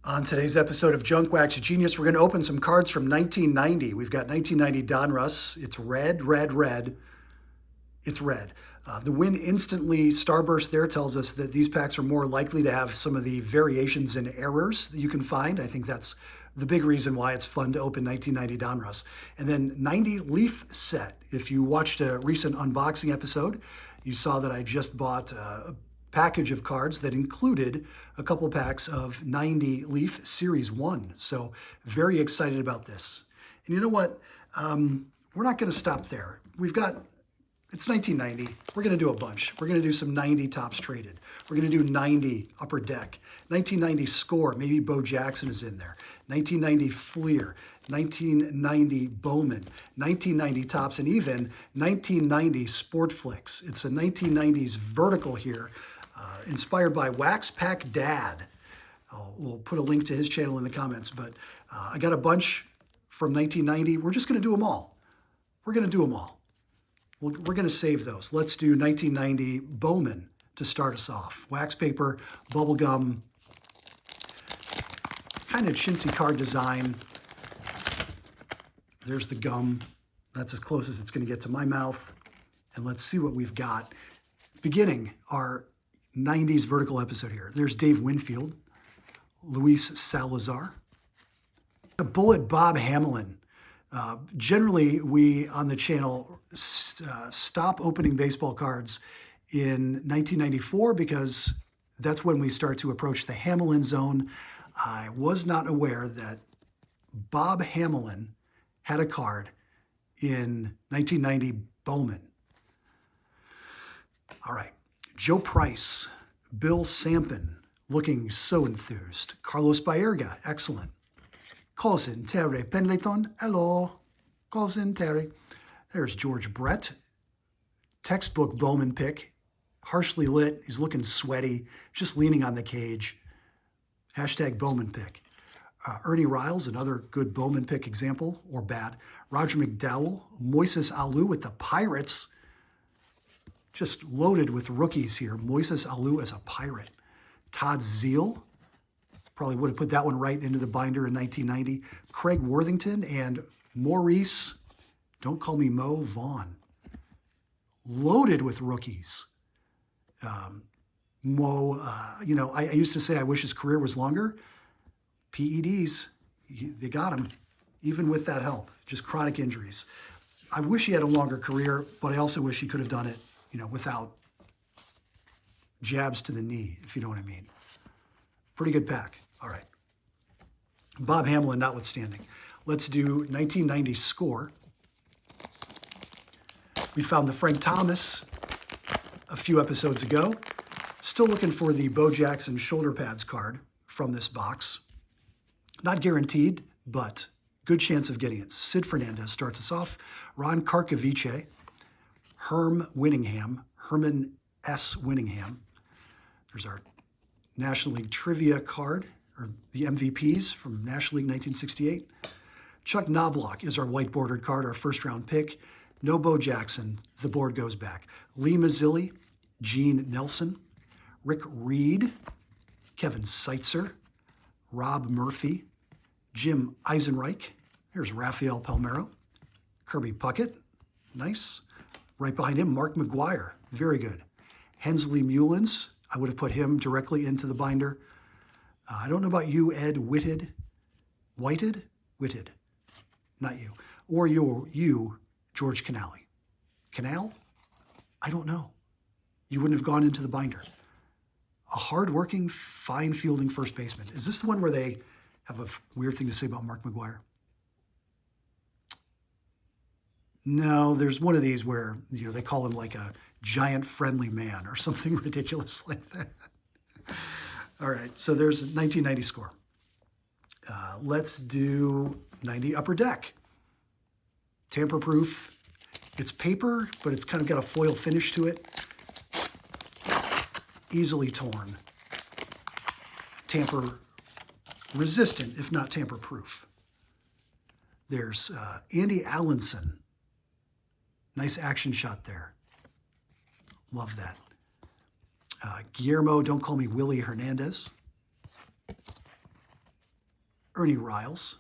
On today's episode of Junk Wax Genius, we're going to open some cards from 1990. We've got 1990 Donruss. It's red, red, red. It's red. The win instantly starburst there tells us that these packs are more likely to have some of the variations and errors that you can find. I think that's the big reason why it's fun to open 1990 Donruss. And then 90 Leaf Set. If you watched a recent unboxing episode, you saw that I just bought a package of cards that included a couple packs of 90 Leaf Series 1. So very excited about this. And you know what? We're not going to stop there. It's 1990. We're going to do a bunch. We're going to do some 90 Tops Traded. We're going to do 90 Upper Deck. 1990 Score. Maybe Bo Jackson is in there. 1990 Fleer. 1990 Bowman. 1990 Tops, and even 1990 Sportflics. It's a 1990s vertical here, inspired by Wax Pack Dad. We'll put a link to his channel in the comments, but I got a bunch from 1990. We're just going to do them all. We're going to do them all. We're going to save those. Let's do 1990 Bowman to start us off. Wax paper, bubblegum, kind of chintzy card design. There's the gum. That's as close as it's going to get to my mouth. And let's see what we've got. Beginning our 90s vertical episode here. There's Dave Winfield, Luis Salazar, a Bullet Bob Hamelin. Generally, we on the channel stop opening baseball cards in 1994 because that's when we start to approach the Hamelin zone. I was not aware that Bob Hamelin had a card in 1990 Bowman. All right. Joe Price, Bill Sampin, looking so enthused. Carlos Baerga, excellent. Cousin Terry Pendleton, hello. Cousin Terry. There's George Brett. Textbook Bowman pick. Harshly lit. He's looking sweaty. Just leaning on the cage. Hashtag Bowman pick. Ernie Riles, another good Bowman pick example, or bad. Roger McDowell. Moises Alou with the Pirates. Just loaded with rookies here. Moises Alou as a Pirate. Todd Zeal. Probably would have put that one right into the binder in 1990. Craig Worthington and Maurice, don't call me Mo, Vaughn. Loaded with rookies. Mo, I used to say I wish his career was longer. PEDs, they got him, even with that help. Just chronic injuries. I wish he had a longer career, but I also wish he could have done it, without jabs to the knee, if you know what I mean. Pretty good pack. All right. Bob Hamelin notwithstanding. Let's do 1990 Score. We found the Frank Thomas a few episodes ago. Still looking for the Bo Jackson shoulder pads card from this box. Not guaranteed, but good chance of getting it. Sid Fernandez starts us off. Ron Karkovice, Herm Winningham, Herman S. Winningham. There's our National League Trivia card, or the MVPs from National League 1968. Chuck Knobloch is our white bordered card, our first round pick. No Bo Jackson, the board goes back. Lee Mazzilli, Gene Nelson, Rick Reed, Kevin Seitzer, Rob Murphy, Jim Eisenreich. There's Rafael Palmeiro, Kirby Puckett, nice. Right behind him, Mark McGuire, very good. Hensley Mullins, I would have put him directly into the binder. I don't know about you, Ed Whitted. Whited? Whitted. Not you. Or you, George Canale. Canal? I don't know. You wouldn't have gone into the binder. A hard-working, fine-fielding first baseman. Is this the one where they have a weird thing to say about Mark McGuire? No, there's one of these where they call him like a giant friendly man or something ridiculous like that. All right, so there's 1990 Score. Let's do 90 Upper Deck. Tamper-proof. It's paper, but it's kind of got a foil finish to it. Easily torn. Tamper-resistant, if not tamper-proof. There's Andy Allenson. Nice action shot there. Love that. Guillermo, don't call me Willie Hernandez. Ernie Riles,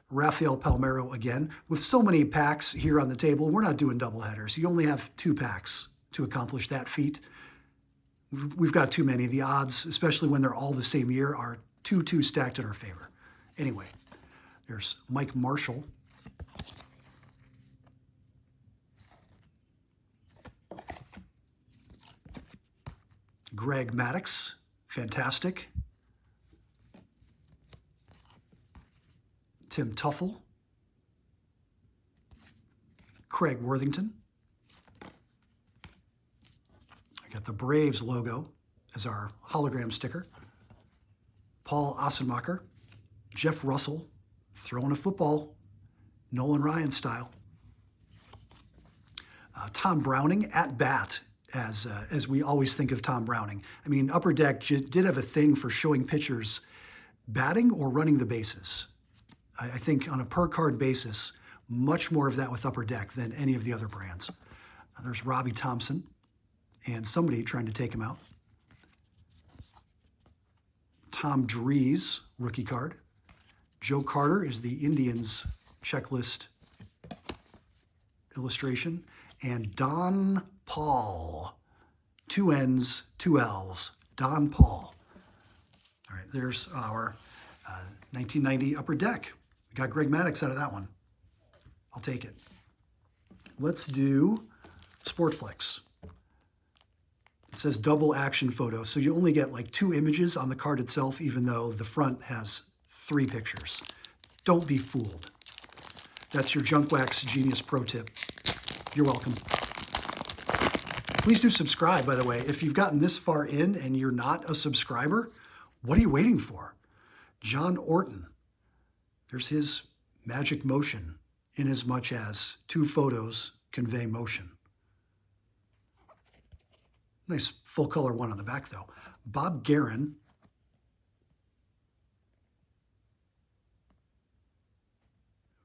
Rafael Palmeiro again. With so many packs here on the table, we're not doing double headers. You only have 2 packs to accomplish that feat. We've got too many. The odds, especially when they're all the same year, are too stacked in our favor. Anyway, there's Mike Marshall. Greg Maddux, fantastic. Tim Tuffle. Craig Worthington. I got the Braves logo as our hologram sticker. Paul Assenmacher. Jeff Russell, throwing a football, Nolan Ryan style. Tom Browning at bat, as we always think of Tom Browning. I mean, Upper Deck did have a thing for showing pitchers batting or running the bases. I think on a per card basis, much more of that with Upper Deck than any of the other brands. There's Robbie Thompson and somebody trying to take him out. Tom Drees, rookie card. Joe Carter is the Indians checklist illustration. And Don Paul, 2 N's, 2 L's, Don Paul. All right, there's our 1990 Upper Deck. We got Greg Maddux out of that one. I'll take it. Let's do Sportflics. It says double action photo, so you only get like 2 images on the card itself, even though the front has 3 pictures. Don't be fooled. That's your Junk Wax Genius pro tip. You're welcome. Please do subscribe, by the way. If you've gotten this far in and you're not a subscriber, what are you waiting for? John Orton. There's his magic motion, in as much as 2 photos convey motion. Nice full color one on the back, though. Bob Guerin.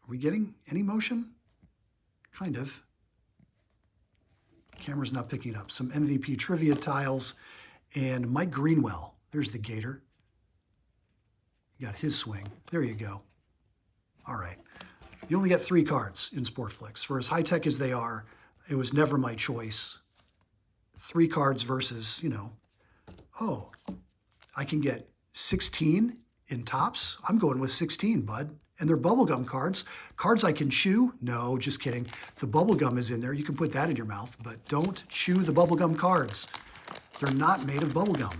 Are we getting any motion? Kind of. Camera's not picking it up. Some MVP trivia tiles. And Mike Greenwell. There's the Gator. You got his swing. There you go. All right. You only get 3 cards in Sportflics. For as high-tech as they are, it was never my choice. 3 cards versus, oh, I can get 16 in tops. I'm going with 16, bud. And they're bubblegum cards. Cards I can chew? No, just kidding. The bubblegum is in there. You can put that in your mouth, but don't chew the bubblegum cards. They're not made of bubblegum.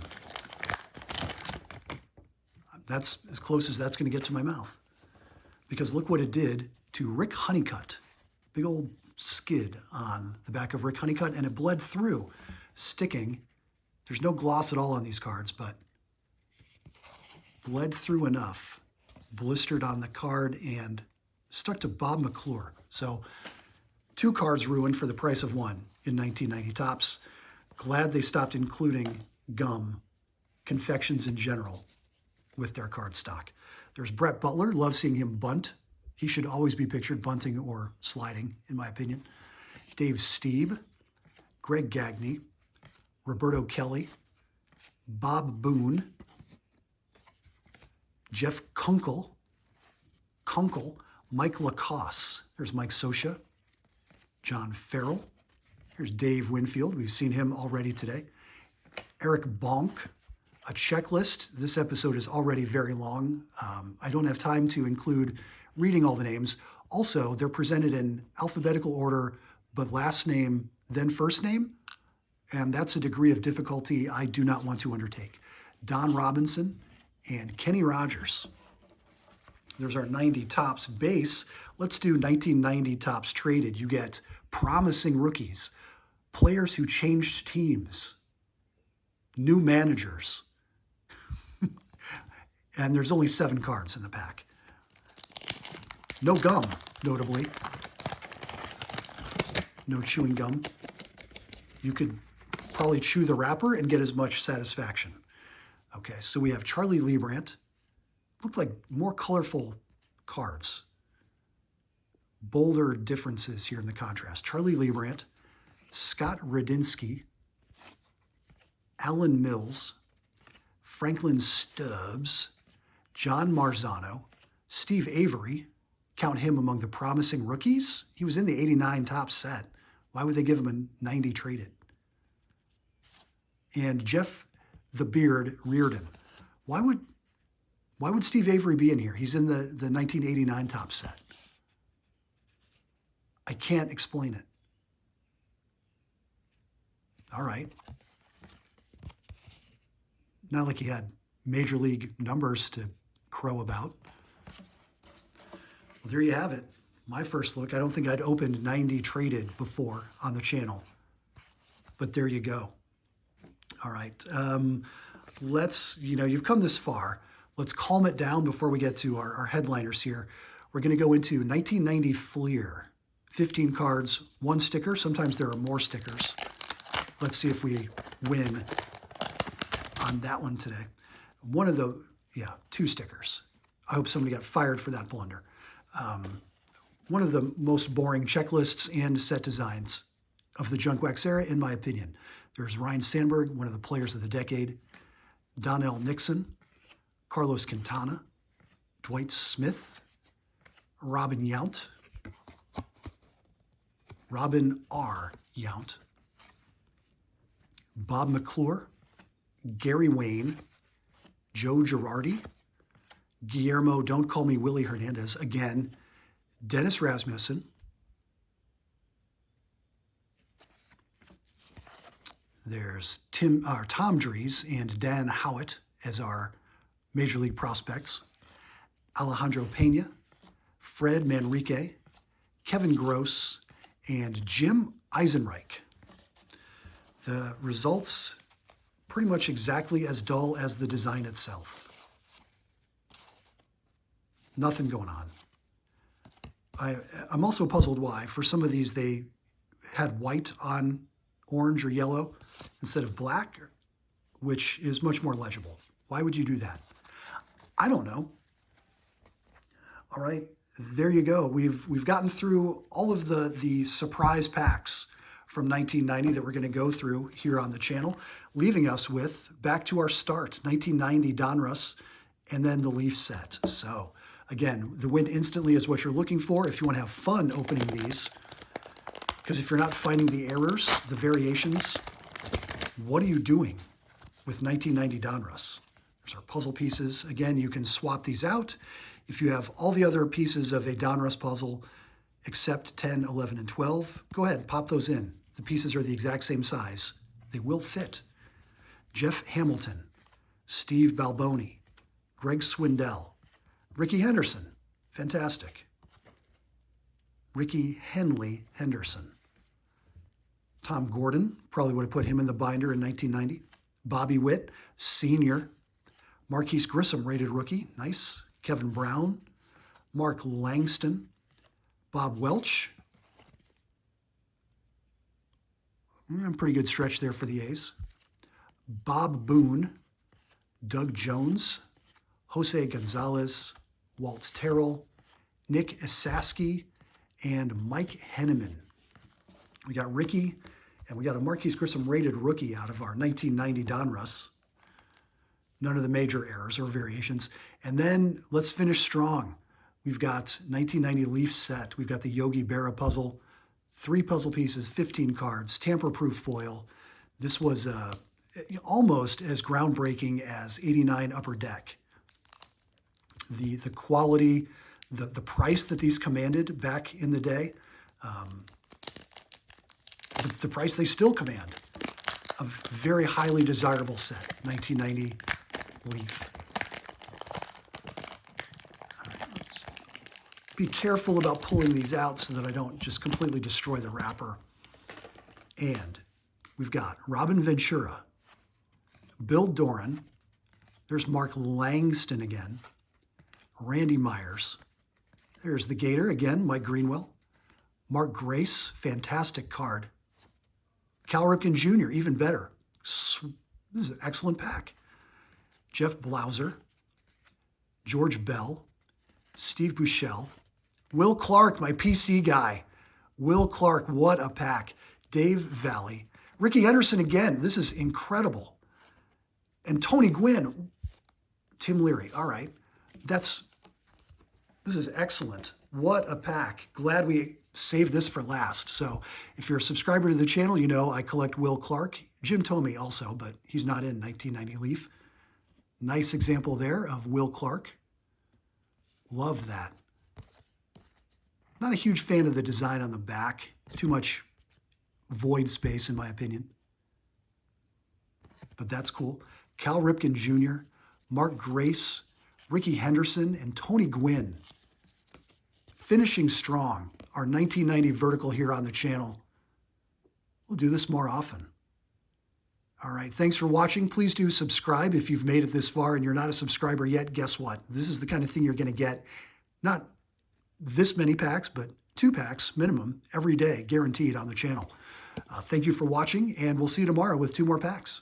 That's as close as that's going to get to my mouth. Because look what it did to Rick Honeycutt. Big old skid on the back of Rick Honeycutt, and it bled through, sticking. There's no gloss at all on these cards, but bled through enough, blistered on the card, and stuck to Bob McClure. So 2 cards ruined for the price of 1 in 1990 Topps. Glad they stopped including gum, confections in general, with their card stock. There's Brett Butler. Love seeing him bunt. He should always be pictured bunting or sliding, in my opinion. Dave Stieb, Greg Gagne, Roberto Kelly, Bob Boone, Jeff Kunkel, Mike Lacoste. There's Mike Scioscia, John Farrell. Here's Dave Winfield. We've seen him already today. Eric Bonk. A checklist. This episode is already very long. I don't have time to include reading all the names. Also, they're presented in alphabetical order, but last name, then first name. And that's a degree of difficulty I do not want to undertake. Don Robinson and Kenny Rogers. There's our 90 Topps base. Let's do 1990 Topps traded. You get promising rookies, players who changed teams, new managers. And there's only 7 cards in the pack. No gum, notably. No chewing gum. You could probably chew the wrapper and get as much satisfaction. Okay, so we have Charlie Leibrandt. Look like more colorful cards. Bolder differences here in the contrast. Charlie Leibrandt, Scott Radinsky, Alan Mills, Franklin Stubbs, John Marzano, Steve Avery, count him among the promising rookies. He was in the 89 top set. Why would they give him a 90 traded? And Jeff the Beard Reardon. Why would Steve Avery be in here? He's in the 1989 top set. I can't explain it. All right. Not like he had major league numbers to crow about. Well, there you have it. My first look. I don't think I'd opened 90 traded before on the channel, but there you go. All right. You've come this far. Let's calm it down before we get to our headliners here. We're going to go into 1990 Fleer. 15 cards, 1 sticker. Sometimes there are more stickers. Let's see if we win on that one today. 2 stickers. I hope somebody got fired for that blunder. One of the most boring checklists and set designs of the junk wax era, in my opinion. There's Ryan Sandberg, one of the players of the decade, Donnell Nixon, Carlos Quintana, Dwight Smith, Robin Yount, Robin R. Yount, Bob McClure, Gary Wayne, Joe Girardi, Guillermo Don't Call Me Willie Hernandez, again, Dennis Rasmussen, there's Tom Dries and Dan Howitt as our Major League prospects, Alejandro Pena, Fred Manrique, Kevin Gross, and Jim Eisenreich. The results pretty much exactly as dull as the design itself. Nothing going on. I'm also puzzled why, for some of these, they had white on orange or yellow instead of black, which is much more legible. Why would you do that? I don't know. All right, there you go. We've gotten through all of the surprise packs from 1990 that we're going to go through here on the channel, leaving us with back to our start, 1990 Donruss, and then the Leaf set. So again, the win instantly is what you're looking for if you want to have fun opening these. Because if you're not finding the errors, the variations, what are you doing with 1990 Donruss? There's our puzzle pieces. Again, you can swap these out. If you have all the other pieces of a Donruss puzzle except 10, 11, and 12, go ahead, pop those in. The pieces are the exact same size. They will fit. Jeff Hamilton, Steve Balboni, Greg Swindell, Ricky Henderson, fantastic. Ricky Henley Henderson. Tom Gordon, probably would have put him in the binder in 1990. Bobby Witt, senior. Marquise Grissom, rated rookie, nice. Kevin Brown, Mark Langston, Bob Welch. Pretty good stretch there for the A's. Bob Boone, Doug Jones, Jose Gonzalez, Walt Terrell, Nick Esaski, and Mike Henneman. We got Ricky, and we got a Marquise Grissom rated rookie out of our 1990 Donruss. None of the major errors or variations. And then let's finish strong. We've got 1990 Leaf set. We've got the Yogi Berra puzzle, 3 puzzle pieces, 15 cards, tamper-proof foil. This was almost as groundbreaking as 89 Upper Deck. The quality, the price that these commanded back in the day, the price they still command. A very highly desirable set, 1990 Leaf. All right, let's be careful about pulling these out so that I don't just completely destroy the wrapper. And we've got Robin Ventura, Bill Doran, there's Mark Langston again, Randy Myers, there's the Gator again, Mike Greenwell, Mark Grace, fantastic card, Cal Ripken Jr., even better. This is an excellent pack. Jeff Blauser, George Bell, Steve Buechele, Will Clark, my PC guy. Will Clark, what a pack. Dave Valley. Ricky Henderson again. This is incredible. And Tony Gwynn. Tim Leary. All right. That's This is excellent. What a pack. Glad we saved this for last. So if you're a subscriber to the channel, you know I collect Will Clark. Jim Thome also, but he's not in 1990 Leaf. Nice example there of Will Clark. Love that. Not a huge fan of the design on the back. Too much void space, in my opinion. But that's cool. Cal Ripken Jr., Mark Grace, Ricky Henderson, and Tony Gwynn. Finishing strong. Our 1990 vertical here on the channel. We'll do this more often. All right, thanks for watching. Please do subscribe if you've made it this far and you're not a subscriber yet. Guess what? This is the kind of thing you're going to get. Not this many packs, but 2 packs minimum every day, guaranteed on the channel. Thank you for watching, and we'll see you tomorrow with 2 more packs.